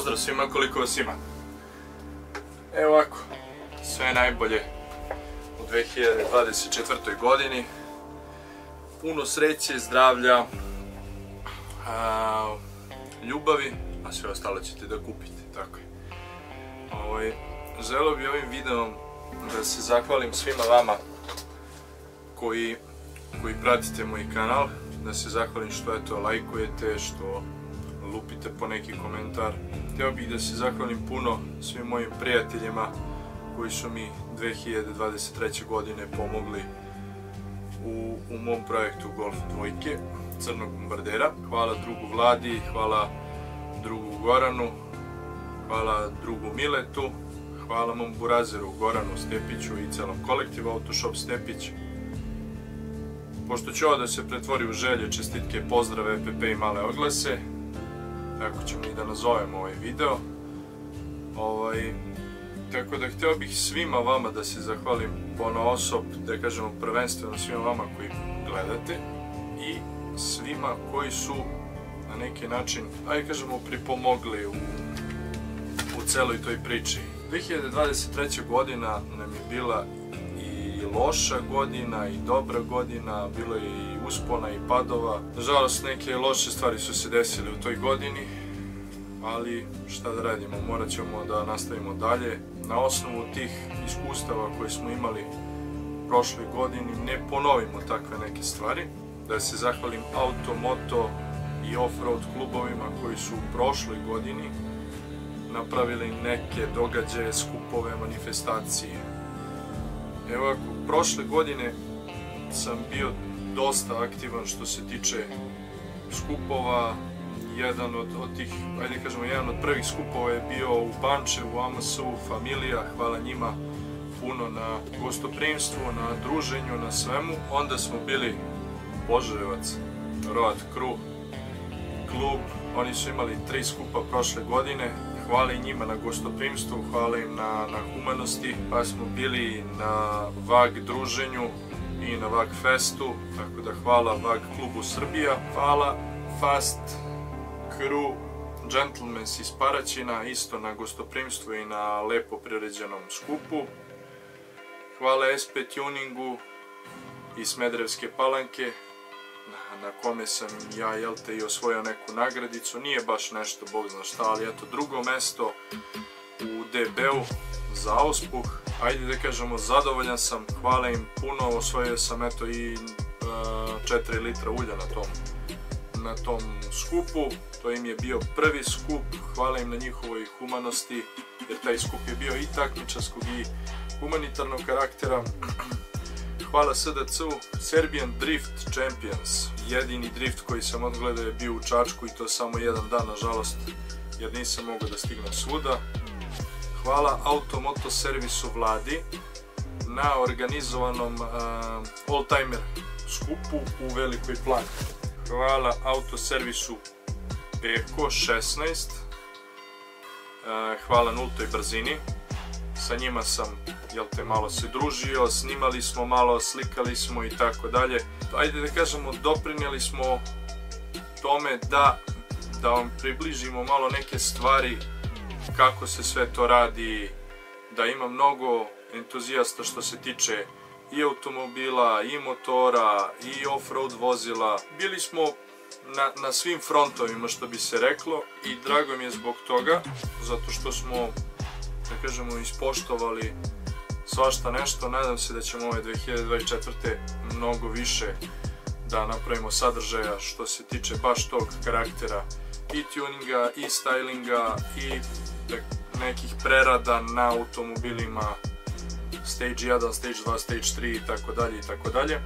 Pozdrav svima koliko vas ima. Evo ovako, sve najbolje u 2024. godini. Puno sreće, zdravlja, ljubavi, a sve ostalo ćete da kupite, tako je. Želeo bi ovim videom da se zahvalim svima vama koji pratite moj kanal, da se zahvalim što lajkujete, što lupite po neki komentar. Htio bih da se zahvalim puno svim mojim prijateljima koji su mi 2023. godine pomogli u mom projektu Golf dvojke Crnog bombardera. Hvala drugu Vladi, hvala drugu Goranu, hvala drugu Miletu, hvala mom burazeru Goranu Stepiću i celom kolektivu Autoshop Stepić. Pošto će ovo da se pretvori u želje, čestitke, pozdrave, EPP i male oglase, tako ćemo i da nazovemo ovaj video. Tako da htio bih svima vama da se zahvalim ponaosob, da kažemo prvenstveno svima vama koji gledate i svima koji su na neki način, ajde kažemo, pripomogli u celoj toj priči. 2023. godina nam je bila i loša godina i dobra godina, bilo je i uspona i padova. Nažalost, neke loše stvari su se desile u toj godini, ali šta da radimo, morat ćemo da nastavimo dalje. Na osnovu tih iskustava koje smo imali u prošloj godini ne ponovimo takve neke stvari. Da se zahvalim auto, moto i off-road klubovima koji su u prošloj godini napravili neke događaje, skupove, manifestacije. Evo ovako, prošle godine sam bio dosta aktivan što se tiče skupova. Jedan od tih, ajde kažemo, jedan od prvih skupova je bio u Pančevu, u AMS-u, Familija, hvala njima puno na gostoprimstvu, na druženju, na svemu. Onda smo bili Požarevac, Road Crew, klub, oni su imali 3 skupa prošle godine. Hvala i njima na gostoprimstvu, hvala im na humanosti, pa smo bili na VAG druženju i na VAG festu, tako da hvala VAG klubu Srbija, hvala Fast Crew Gentlemans iz Paraćina, isto na gostoprimstvu i na lepo priređenom skupu, hvala SP Tuningu iz Smederevske Palanke, na kome sam ja, i osvojio neku nagradicu. Nije baš nešto, bog zna šta, ali eto, drugo mesto u DB-u za auspuh. Ajde da kažemo, zadovoljan sam, hvala im puno, osvojio sam eto i 4 litra ulja na tom skupu. To im je bio prvi skup, hvala im na njihovoj humanosti, jer taj skup je bio i takmičarskog i humanitarnog karaktera. Hvala SDC-u, Serbian Drift Champions. Jedini drift koji sam odgledao je bio u Čačku i to samo jedan dan, nažalost, jer nisam mogao da stignem svuda. Hvala Auto-Moto servisu Vladi na organizovanom all-timer skupu u Velikoj Plani. Hvala autoservisu Beko 16. Hvala Nultoj brzini. Sa njima sam, malo se družio, snimali smo malo, slikali smo i tako dalje. Ajde da kažemo, doprinijeli smo tome da vam približimo malo neke stvari, kako se sve to radi, da ima mnogo entuzijasta što se tiče i automobila, i motora, i off-road vozila. Bili smo na svim frontovima, što bi se reklo, i drago mi je zbog toga, zato što smo, da kažemo, ispoštovali svašta nešto. Nadam se da ćemo ove 2024. mnogo više da napravimo sadržaja što se tiče baš tog karaktera i tuninga, i stylinga, i nekih prerada na automobilima Stage 1, Stage 2, Stage 3 i tako dalje i tako dalje.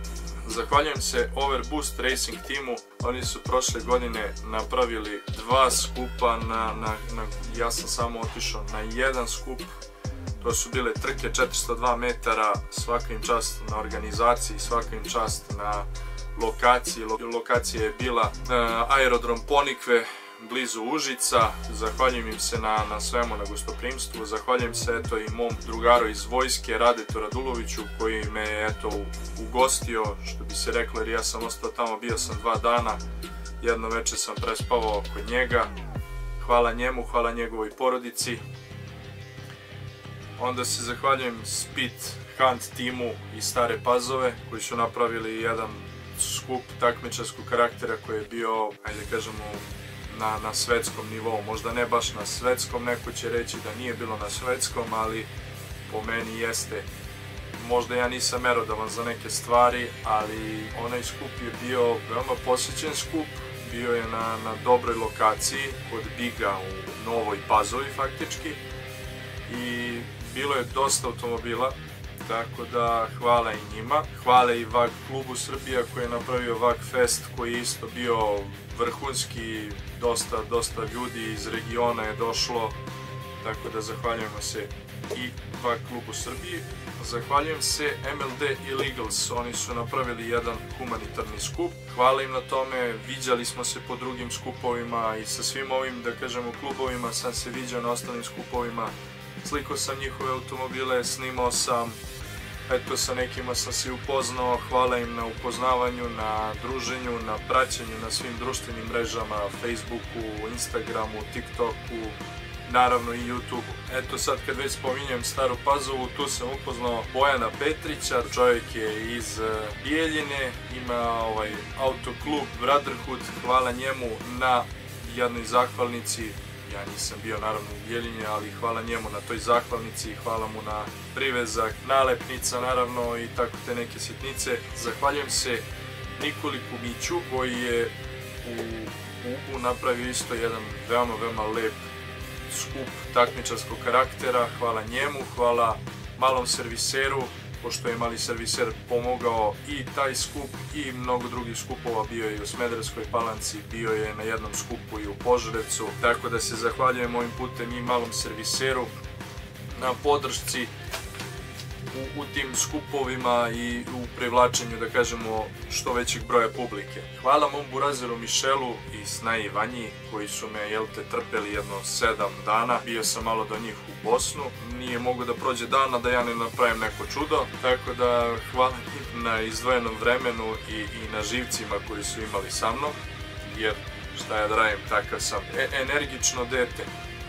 Zahvaljujem se Overboost Racing timu, oni su prošle godine napravili 2 skupa, ja sam samo otišao na jedan skup. To su bile trke 402 metara, svaka im čast na organizaciji, svaka im čast na lokaciji. Lokacija je bila aerodrom Ponikve, blizu Užica. Zahvaljujem im se na svemu, na gostoprimstvu. Zahvaljujem se eto i mom drugaru iz vojske, Radetu Raduloviću, koji me je eto ugostio, što bi se reklo, jer ja sam ostao tamo, bio sam 2 dana. Jedno večer sam prespavao kod njega. hvala njemu, hvala njegovoj porodici. Onda se zahvaljujem Speed Hunt timu iz Stare Pazove koji su napravili jedan skup takmičarskog karaktera koji je bio, ajde kažemo, na svetskom nivou. Možda ne baš na svetskom, neko će reći da nije bilo na svetskom, ali po meni jeste. Možda ja nisam merodavan za neke stvari, ali onaj skup je bio veoma posjećen skup. Bio je na dobroj lokaciji kod Biga u Novoj Pazovi faktički i bilo je dosta automobila, tako da hvala i njima. Hvala i VAG klubu Srbija koji je napravio VAG Fest koji je isto bio vrhunski, dosta ljudi iz regiona je došlo, tako da zahvaljujemo se i VAG klubu Srbiji. Zahvaljujem se MLD Illegals, oni su napravili jedan humanitarni skup. Hvala im na tome, viđali smo se po drugim skupovima i sa svim ovim, da kažemo, klubovima sam se viđao na ostalim skupovima. Slikao sam njihove automobile, snimao sam, eto sa nekima sam se upoznao, hvala im na upoznavanju, na druženju, na praćenju na svim društvenim mrežama, Facebooku, Instagramu, TikToku, naravno i YouTube. Eto sad kad već spominjem Staru Pazovu, tu sam upoznao Bojana Petrića, čovjek je iz Bijeljine, ima autoklub Brotherhood, hvala njemu na jednoj zahvalnici. Ja nisam bio naravno u Bijeljini, ali hvala njemu na toj zahvalnici, hvala mu na privezak, nalepnica naravno i tako te neke sitnice. Zahvaljujem se Nikoli Kumiću koji je u Ubu napravio isto jedan veoma lep skup takmičarskog karaktera, hvala njemu, hvala malom serviseru, pošto je mali serviser pomogao i taj skup i mnogo drugih skupova, bio je i u Smederevskoj Palanci, bio je na jednom skupu i u Požarevcu, tako da se zahvaljujem ovim putem i malom serviseru na podršci u tim skupovima i u privlačenju, da kažemo, što većeg broja publike. Hvala mom burazeru Mišelu i Snaji Vanji koji su me, trpeli jedno 7 dana. Bio sam malo do njih u Bosnu. Nije mogu da prođe dana da ja ne napravim neko čudo. Tako da hvala njim na izdvojenom vremenu i na živcima koji su imali sa mnom. Jer šta ja da radim, takav sam energično dete,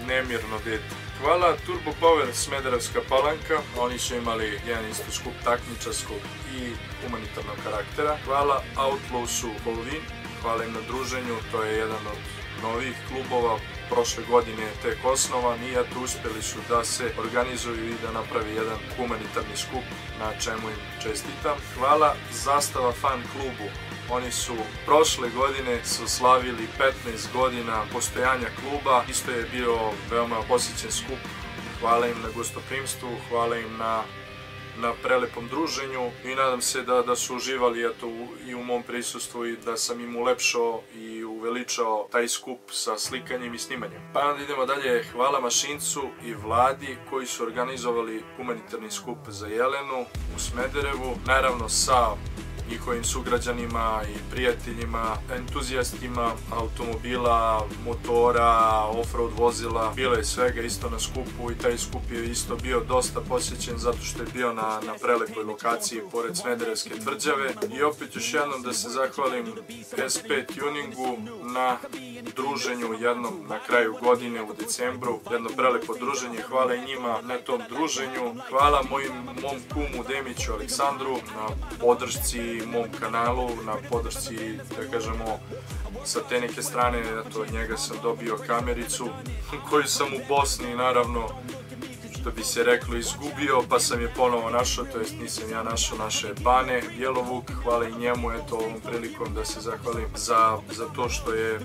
nemirno dete. Hvala Turbo Power Smederevska Palanka, oni su imali jedan isto skup takmičarskog i humanitarnog karaktera. Hvala Outlawsu Bolvin, hvala im na druženju, to je jedan od novih klubova, prošle godine je tek osnovan i eto uspjeli su da se organizuju i da napravi jedan humanitarni skup, na čemu im čestitam. Hvala Zastava fan klubu. Oni su prošle godine slavili 15 godina postojanja kluba, isto je bio veoma posjećen skup. Hvala im na gostoprimstvu, hvala im na prelepom druženju i nadam se da su uživali i u mom prisustvu i da sam im ulepšao i uveličao taj skup sa slikanjem i snimanjem. Pa onda idemo dalje, hvala Mašincu i Vladi koji su organizovali humanitarni skup za Jelenu u Smederevu, naravno sa njihovim sugrađanima i prijateljima, entuzijastima automobila, motora, off-road vozila. Bilo je svega isto na skupu i taj skup je isto bio dosta posjećen zato što je bio na prelepoj lokaciji pored Smederevske tvrđave. I opet još jednom da se zahvalim S5 Tuningu na druženju jednom na kraju godine u decembru. Jedno prelepo druženje, hvala i njima na tom druženju. Hvala mom kumu Demiću Aleksandru na podršci mom kanalu, na podršci, da kažemo, sa te neke strane. Eto, od njega sam dobio kamericu koju sam u Bosni, naravno, što bi se reklo, izgubio, pa sam je ponovo našao, to jest nisam ja našao naše Bane Bjelovuk. Hvala i njemu, eto, ovom prilikom da se zahvalim za to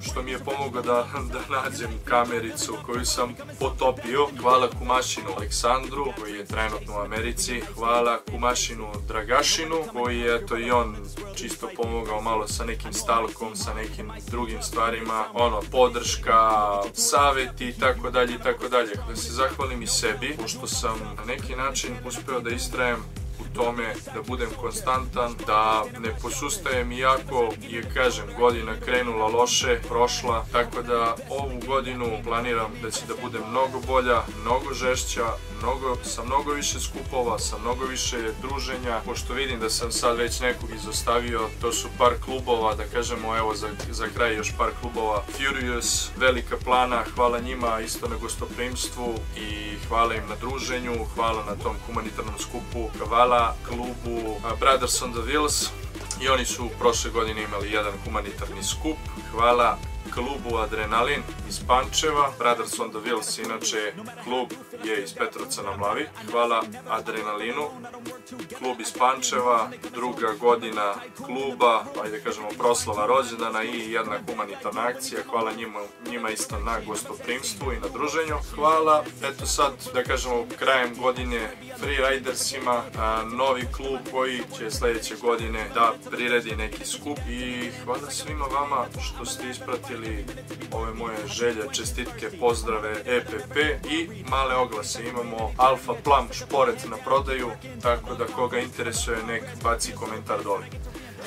što mi je pomogao da nađem kamericu koju sam potopio. Hvala kumašinu Aleksandru koji je trenutno u Americi. Hvala kumašinu Dragašinu koji je, eto, i on čisto pomogao malo sa nekim stalkom, sa nekim drugim stvarima, podrška, savjeti i tako dalje i tako dalje. Da se zahvalim i sebi, pošto sam na neki način uspeo da istrajem u tome da budem konstantan, da ne posustajem iako je, kažem, godina krenula loše, prošla, tako da ovu godinu planiram da će da bude mnogo bolja, mnogo žešća, sa mnogo više skupova, sa mnogo više druženja. Pošto vidim da sam sad već nekog izostavio, to su par klubova, da kažemo, evo za kraj još par klubova. Furious, Velika Plana, hvala njima isto na gostoprimstvu i hvala im na druženju, hvala na tom humanitarnom skupu, hvala klubu Brothers on the Wheels, i oni su prošle godine imali jedan humanitarni skup. Hvala klubu Adrenalin iz Pančeva. Brothers on the Wheels, inače klub je iz Petrovca na Mlavi. Hvala Adrenalinu. Klub iz Pančeva, druga godina kluba, ajde kažemo proslava rođendana i jedna humanitarna akcija. Hvala njima isto na gostoprimstvu i na druženju. Hvala, eto sad, da kažemo, krajem godine Freeridersima, novi klub koji će sledeće godine da priredi neki skup, i hvala svima vama što ste ispratili ove moje želje, čestitke, pozdrave, EPP i male oglase. Imamo Alfa Plum šporet na prodaju, tako da koga interesuje nek baci komentar dole.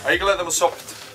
A i gledamo se opet.